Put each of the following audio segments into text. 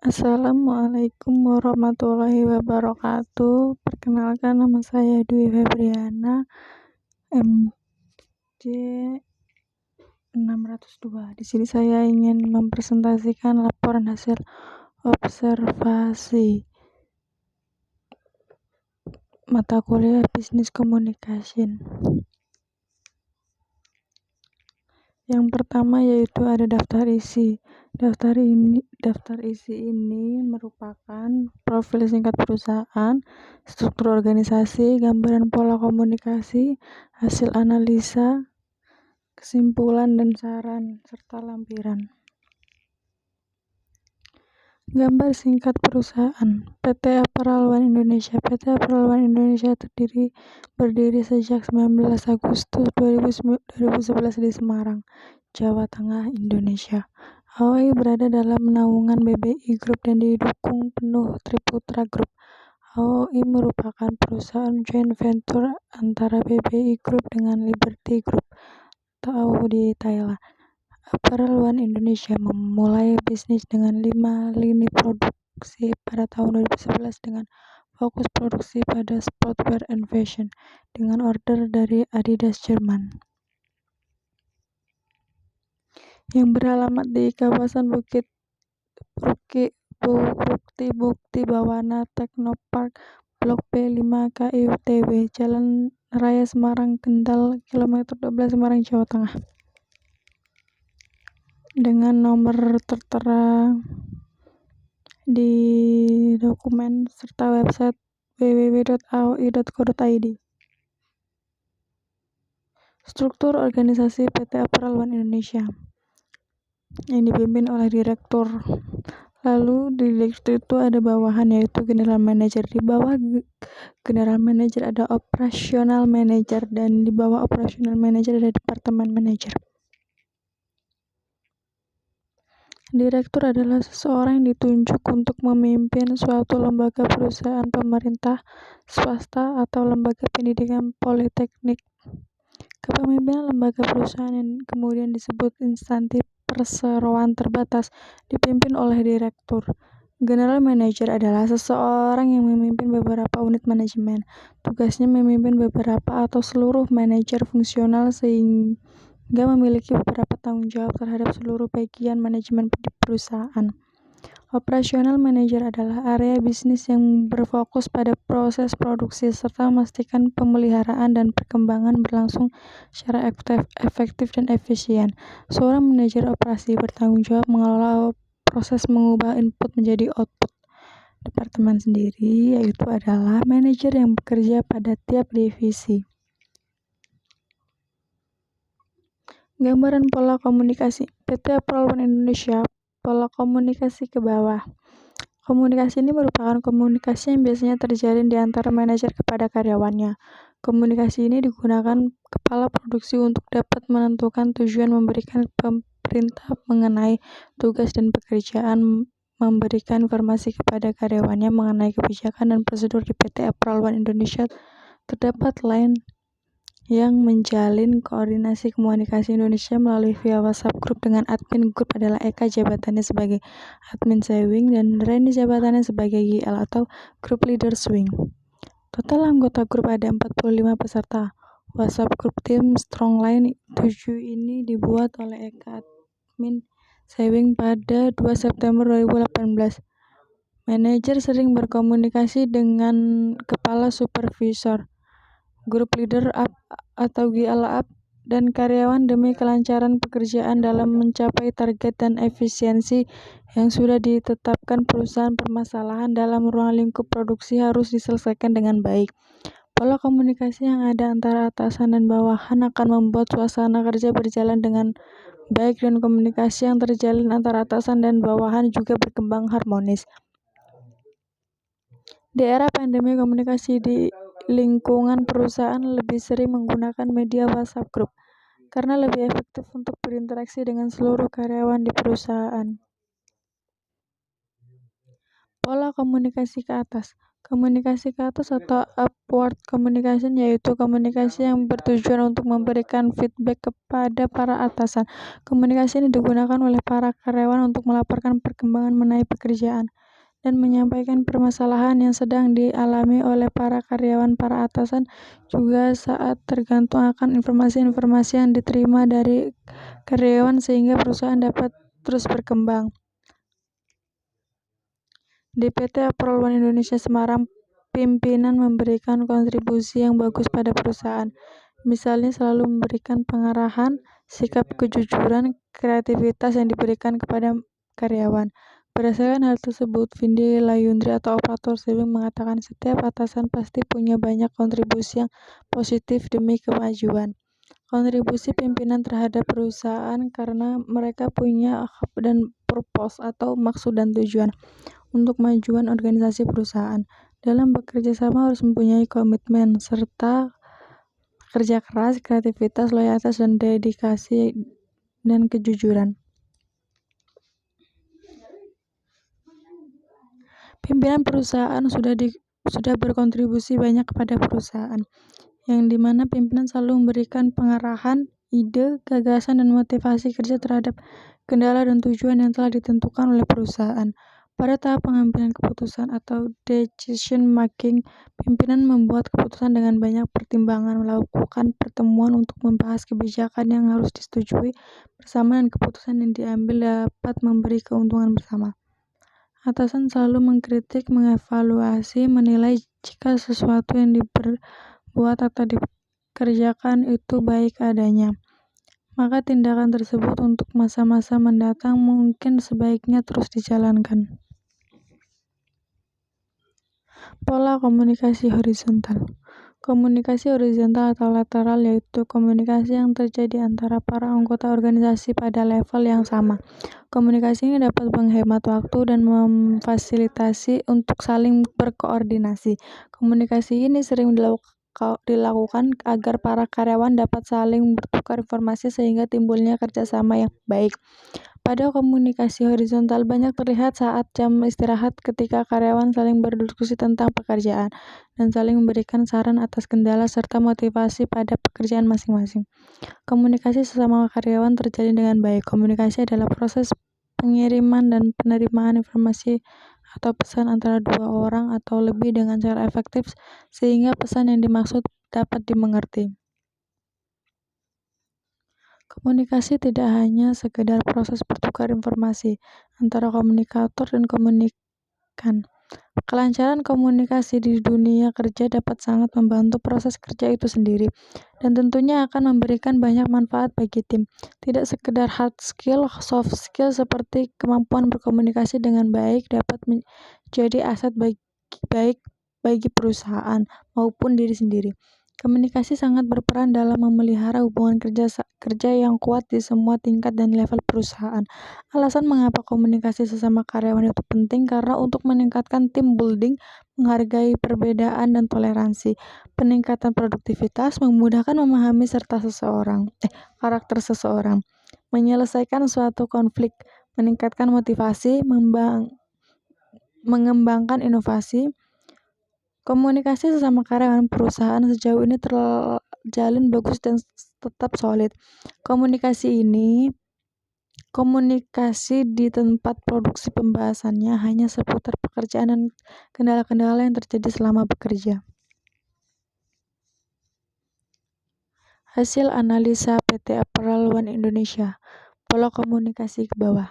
Assalamualaikum warahmatullahi wabarakatuh. Perkenalkan, nama saya Dwi Febriana, MJ 602. Di sini saya ingin mempresentasikan laporan hasil observasi mata kuliah Business Communication. Yang pertama yaitu ada daftar isi. Daftar isi ini merupakan profil singkat perusahaan, struktur organisasi, gambaran pola komunikasi, hasil analisa, kesimpulan dan saran, serta lampiran. Gambar singkat perusahaan. PT Apparel One Indonesia. PT Apparel One Indonesia berdiri sejak 19 Agustus 2011 di Semarang, Jawa Tengah, Indonesia. AOI berada dalam naungan BBI Group dan didukung penuh Triputra Group. AOI merupakan perusahaan joint venture antara BBI Group dengan Liberty Group atau di Thailand. Apparel One Indonesia memulai bisnis dengan 5 lini produksi pada tahun 2011 dengan fokus produksi pada sportswear and fashion dengan order dari Adidas Jerman yang beralamat di kawasan Bukti Bawana Teknopark Blok B5 KITW Jalan Raya Semarang Kendal kilometer 12 Semarang, Jawa Tengah, dengan nomor tertera di dokumen serta website www.aoi.co.id. Struktur organisasi PT Apparel One Indonesia yang dipimpin oleh direktur. Lalu di direktur itu ada bawahan yaitu general manager. Di bawah general manager ada operational manager dan di bawah operational manager ada departemen manager. Direktur adalah seseorang yang ditunjuk untuk memimpin suatu lembaga perusahaan pemerintah, swasta, atau lembaga pendidikan politeknik. Kepemimpinan lembaga perusahaan yang kemudian disebut instansi perseroan terbatas dipimpin oleh direktur. General manager adalah seseorang yang memimpin beberapa unit manajemen. Tugasnya memimpin beberapa atau seluruh manajer fungsional sehingga memiliki beberapa tanggung jawab terhadap seluruh bagian manajemen di perusahaan. Operational manager adalah area bisnis yang berfokus pada proses produksi serta memastikan pemeliharaan dan perkembangan berlangsung secara efektif dan efisien. Seorang manajer operasi bertanggung jawab mengelola proses mengubah input menjadi output. Departemen sendiri yaitu adalah manajer yang bekerja pada tiap divisi. Gambaran pola komunikasi PT Apparel One Indonesia. Pola komunikasi ke bawah. Komunikasi ini merupakan komunikasi yang biasanya terjalin di antara manajer kepada karyawannya. Komunikasi ini digunakan kepala produksi untuk dapat menentukan tujuan, memberikan perintah mengenai tugas dan pekerjaan, memberikan informasi kepada karyawannya mengenai kebijakan dan prosedur di PT Apparel One Indonesia. Terdapat line yang menjalin koordinasi komunikasi Indonesia melalui via WhatsApp Group dengan admin grup adalah Eka, jabatannya sebagai admin Sewing, dan Reni, jabatannya sebagai GL atau Group Leader Swing. Total anggota grup ada 45 peserta. WhatsApp Group Tim Strongline 7 ini dibuat oleh Eka, admin Sewing pada 2 September 2018. Manajer sering berkomunikasi dengan kepala supervisor, grup leader up atau GL up, dan karyawan demi kelancaran pekerjaan dalam mencapai target dan efisiensi yang sudah ditetapkan perusahaan. Permasalahan dalam ruang lingkup produksi harus diselesaikan dengan baik. Pola komunikasi yang ada antara atasan dan bawahan akan membuat suasana kerja berjalan dengan baik dan komunikasi yang terjalin antara atasan dan bawahan juga berkembang harmonis. Di era pandemi, komunikasi di lingkungan perusahaan lebih sering menggunakan media WhatsApp Group karena lebih efektif untuk berinteraksi dengan seluruh karyawan di perusahaan. Pola komunikasi ke atas. Komunikasi ke atas atau upward communication yaitu komunikasi yang bertujuan untuk memberikan feedback kepada para atasan. Komunikasi ini digunakan oleh para karyawan untuk melaporkan perkembangan mengenai pekerjaan dan menyampaikan permasalahan yang sedang dialami oleh para karyawan. Para atasan juga saat tergantung akan informasi-informasi yang diterima dari karyawan sehingga perusahaan dapat terus berkembang. Di PT Aprol One Indonesia Semarang, pimpinan memberikan kontribusi yang bagus pada perusahaan. Misalnya selalu memberikan pengarahan, sikap kejujuran, kreativitas yang diberikan kepada karyawan. Berdasarkan hal tersebut, Vindi Layundri atau operator shipping mengatakan setiap atasan pasti punya banyak kontribusi yang positif demi kemajuan. Kontribusi pimpinan terhadap perusahaan karena mereka punya hak dan purpose atau maksud dan tujuan untuk kemajuan organisasi perusahaan. Dalam bekerja sama harus mempunyai komitmen serta kerja keras, kreativitas, loyalitas, dan dedikasi dan kejujuran. Pimpinan perusahaan sudah berkontribusi banyak kepada perusahaan, yang dimana pimpinan selalu memberikan pengarahan, ide, gagasan, dan motivasi kerja terhadap kendala dan tujuan yang telah ditentukan oleh perusahaan. Pada tahap pengambilan keputusan atau decision making, pimpinan membuat keputusan dengan banyak pertimbangan, melakukan pertemuan untuk membahas kebijakan yang harus disetujui bersama dan keputusan yang diambil dapat memberi keuntungan bersama. Atasan selalu mengkritik, mengevaluasi, menilai jika sesuatu yang diperbuat atau dikerjakan itu baik adanya. Maka tindakan tersebut untuk masa-masa mendatang mungkin sebaiknya terus dijalankan. Pola komunikasi horizontal. Komunikasi horizontal atau lateral yaitu komunikasi yang terjadi antara para anggota organisasi pada level yang sama. Komunikasi ini dapat menghemat waktu dan memfasilitasi untuk saling berkoordinasi. Komunikasi ini sering dilakukan agar para karyawan dapat saling bertukar informasi sehingga timbulnya kerjasama yang baik. Pada komunikasi horizontal banyak terlihat saat jam istirahat ketika karyawan saling berdiskusi tentang pekerjaan dan saling memberikan saran atas kendala serta motivasi pada pekerjaan masing-masing. Komunikasi sesama karyawan terjalin dengan baik. Komunikasi adalah proses pengiriman dan penerimaan informasi atau pesan antara dua orang atau lebih dengan cara efektif sehingga pesan yang dimaksud dapat dimengerti. Komunikasi tidak hanya sekedar proses bertukar informasi antara komunikator dan komunikan. Kelancaran komunikasi di dunia kerja dapat sangat membantu proses kerja itu sendiri dan tentunya akan memberikan banyak manfaat bagi tim. Tidak sekedar hard skill, soft skill seperti kemampuan berkomunikasi dengan baik dapat menjadi aset baik bagi perusahaan maupun diri sendiri. Komunikasi sangat berperan dalam memelihara hubungan kerja yang kuat di semua tingkat dan level perusahaan. Alasan mengapa komunikasi sesama karyawan itu penting karena untuk meningkatkan team building, menghargai perbedaan dan toleransi, peningkatan produktivitas, memudahkan memahami karakter seseorang, menyelesaikan suatu konflik, meningkatkan motivasi, mengembangkan inovasi. Komunikasi sesama karyawan perusahaan sejauh ini terjalin bagus dan tetap solid. Komunikasi di tempat produksi pembahasannya hanya seputar pekerjaan dan kendala-kendala yang terjadi selama bekerja. Hasil analisa PT Aprol One Indonesia, pola komunikasi ke bawah.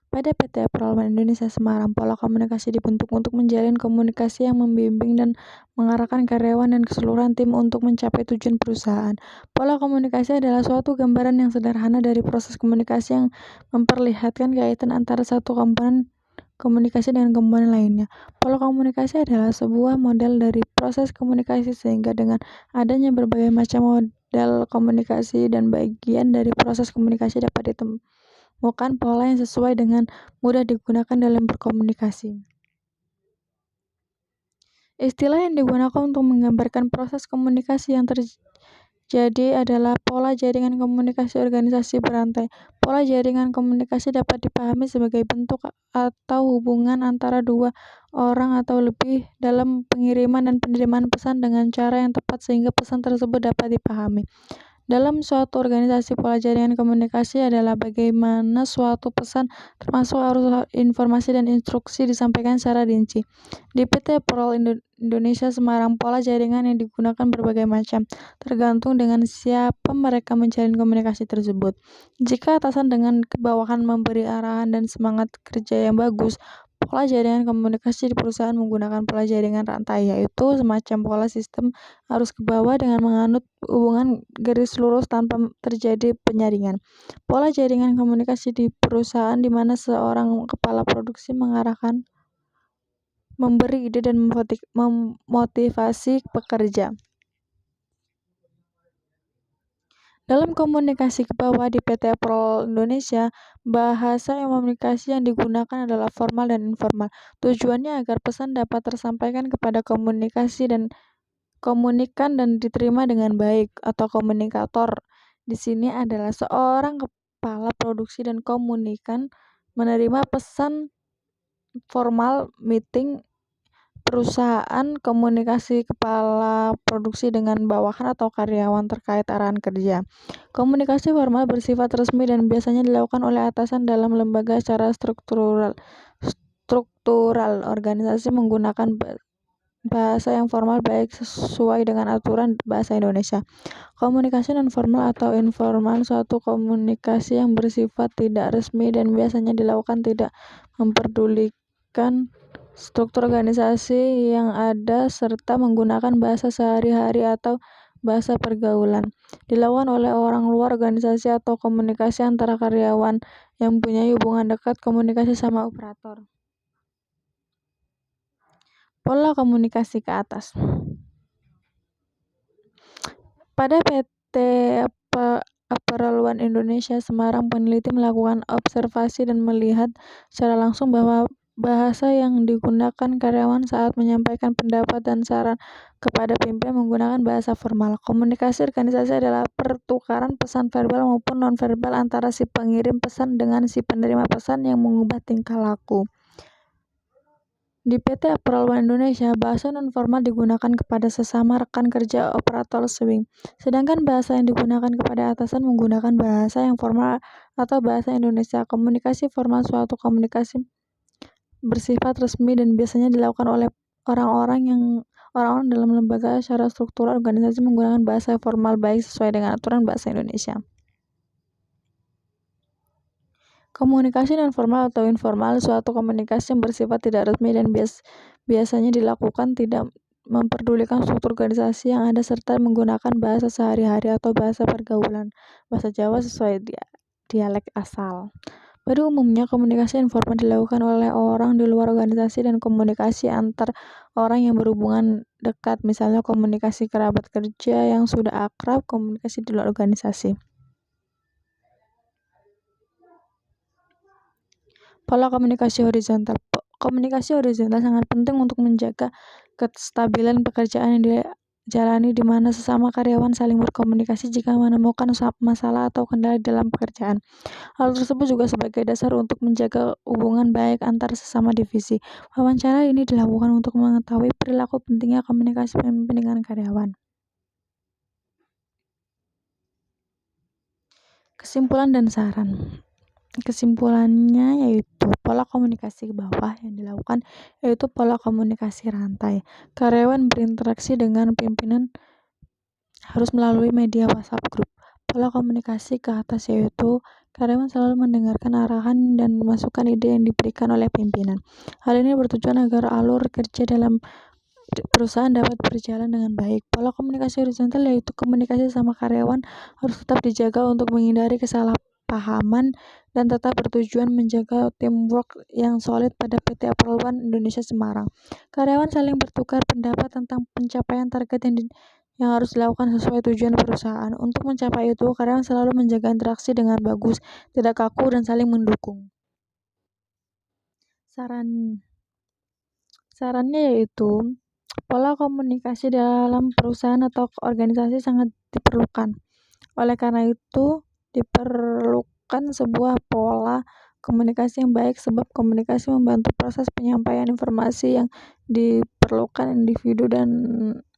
Pada PT Aprol One Indonesia Semarang, pola komunikasi dibentuk untuk menjalin komunikasi yang membimbing dan mengarahkan karyawan dan keseluruhan tim untuk mencapai tujuan perusahaan. Pola komunikasi adalah suatu gambaran yang sederhana dari proses komunikasi yang memperlihatkan kaitan antara satu komponen komunikasi dengan komponen lainnya. Pola komunikasi adalah sebuah model dari proses komunikasi sehingga dengan adanya berbagai macam model komunikasi dan bagian dari proses komunikasi dapat ditemukan pola yang sesuai dengan mudah digunakan dalam berkomunikasi. Istilah yang digunakan untuk menggambarkan proses komunikasi yang jadi adalah pola jaringan komunikasi organisasi berantai. Pola jaringan komunikasi dapat dipahami sebagai bentuk atau hubungan antara dua orang atau lebih dalam pengiriman dan penerimaan pesan dengan cara yang tepat sehingga pesan tersebut dapat dipahami. Dalam suatu organisasi, pola jaringan komunikasi adalah bagaimana suatu pesan, termasuk arus informasi dan instruksi, disampaikan secara rinci. Di PT Prol Indonesia Semarang, pola jaringan yang digunakan berbagai macam, tergantung dengan siapa mereka menjalin komunikasi tersebut. Jika atasan dengan kebawahan memberi arahan dan semangat kerja yang bagus, pola jaringan komunikasi di perusahaan menggunakan pola jaringan rantai, yaitu semacam pola sistem arus ke bawah dengan menganut hubungan garis lurus tanpa terjadi penyaringan. Pola jaringan komunikasi di perusahaan di mana seorang kepala produksi mengarahkan, memberi ide dan memotivasi pekerja. Dalam komunikasi ke bawah di PT Prol Indonesia, bahasa komunikasi yang digunakan adalah formal dan informal. Tujuannya agar pesan dapat tersampaikan kepada komunikan dan diterima dengan baik, atau komunikator. Di sini adalah seorang kepala produksi dan komunikan menerima pesan formal meeting perusahaan, komunikasi kepala produksi dengan bawahan atau karyawan terkait arahan kerja. Komunikasi formal bersifat resmi dan biasanya dilakukan oleh atasan dalam lembaga secara struktural. Organisasi menggunakan bahasa yang formal baik sesuai dengan aturan bahasa Indonesia. Komunikasi non-formal atau informal, suatu komunikasi yang bersifat tidak resmi dan biasanya dilakukan tidak memperdulikan struktur organisasi yang ada serta menggunakan bahasa sehari-hari atau bahasa pergaulan. Dilakukan oleh orang luar organisasi atau komunikasi antara karyawan yang punya hubungan dekat komunikasi sama operator. Pola komunikasi ke atas. Pada PT Keperluan Indonesia Semarang, peneliti melakukan observasi dan melihat secara langsung bahwa bahasa yang digunakan karyawan saat menyampaikan pendapat dan saran kepada pimpinan menggunakan bahasa formal. Komunikasi organisasi adalah pertukaran pesan verbal maupun non-verbal antara si pengirim pesan dengan si penerima pesan yang mengubah tingkah laku. Di PT Keperluan Indonesia, bahasa non-formal digunakan kepada sesama rekan kerja operator swing, sedangkan bahasa yang digunakan kepada atasan menggunakan bahasa yang formal atau bahasa Indonesia. Komunikasi formal, suatu komunikasi bersifat resmi dan biasanya dilakukan oleh orang-orang dalam lembaga secara struktural organisasi menggunakan bahasa formal baik sesuai dengan aturan bahasa Indonesia. Komunikasi non-formal atau informal, suatu komunikasi yang bersifat tidak resmi dan biasanya dilakukan tidak memperdulikan struktur organisasi yang ada serta menggunakan bahasa sehari-hari atau bahasa pergaulan, bahasa Jawa sesuai dialek asal. Pada umumnya, komunikasi informal dilakukan oleh orang di luar organisasi dan komunikasi antar orang yang berhubungan dekat, misalnya komunikasi kerabat kerja yang sudah akrab, komunikasi di luar organisasi. Pola komunikasi horizontal. Komunikasi horizontal sangat penting untuk menjaga kestabilan pekerjaan yang dijalani di mana sesama karyawan saling berkomunikasi jika menemukan masalah atau kendala dalam pekerjaan. Hal tersebut juga sebagai dasar untuk menjaga hubungan baik antar sesama divisi. Wawancara ini dilakukan untuk mengetahui perilaku pentingnya komunikasi pemimpin dengan karyawan. Kesimpulan dan saran. Kesimpulannya yaitu pola komunikasi ke bawah yang dilakukan yaitu pola komunikasi rantai. Karyawan berinteraksi dengan pimpinan harus melalui media WhatsApp group. Pola komunikasi ke atas yaitu karyawan selalu mendengarkan arahan dan masukan ide yang diberikan oleh pimpinan. Hal ini bertujuan agar alur kerja dalam perusahaan dapat berjalan dengan baik. Pola komunikasi horizontal yaitu komunikasi sama karyawan harus tetap dijaga untuk menghindari kesalahpahaman dan tetap bertujuan menjaga teamwork yang solid pada PT Keperluan Indonesia Semarang. Karyawan saling bertukar pendapat tentang pencapaian target yang harus dilakukan sesuai tujuan perusahaan. Untuk mencapai itu, karyawan selalu menjaga interaksi dengan bagus, tidak kaku dan saling mendukung. Sarannya yaitu Pola komunikasi dalam perusahaan atau organisasi sangat diperlukan. Oleh karena itu, diperlukan sebuah pola komunikasi yang baik sebab komunikasi membantu proses penyampaian informasi yang diperlukan individu dan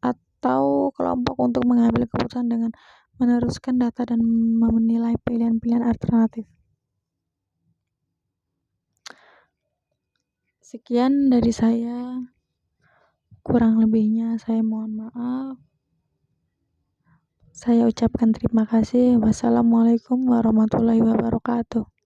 atau kelompok untuk mengambil keputusan dengan meneruskan data dan menilai pilihan-pilihan alternatif. Sekian dari saya. Kurang lebihnya saya mohon maaf. Saya ucapkan terima kasih. Wassalamualaikum warahmatullahi wabarakatuh.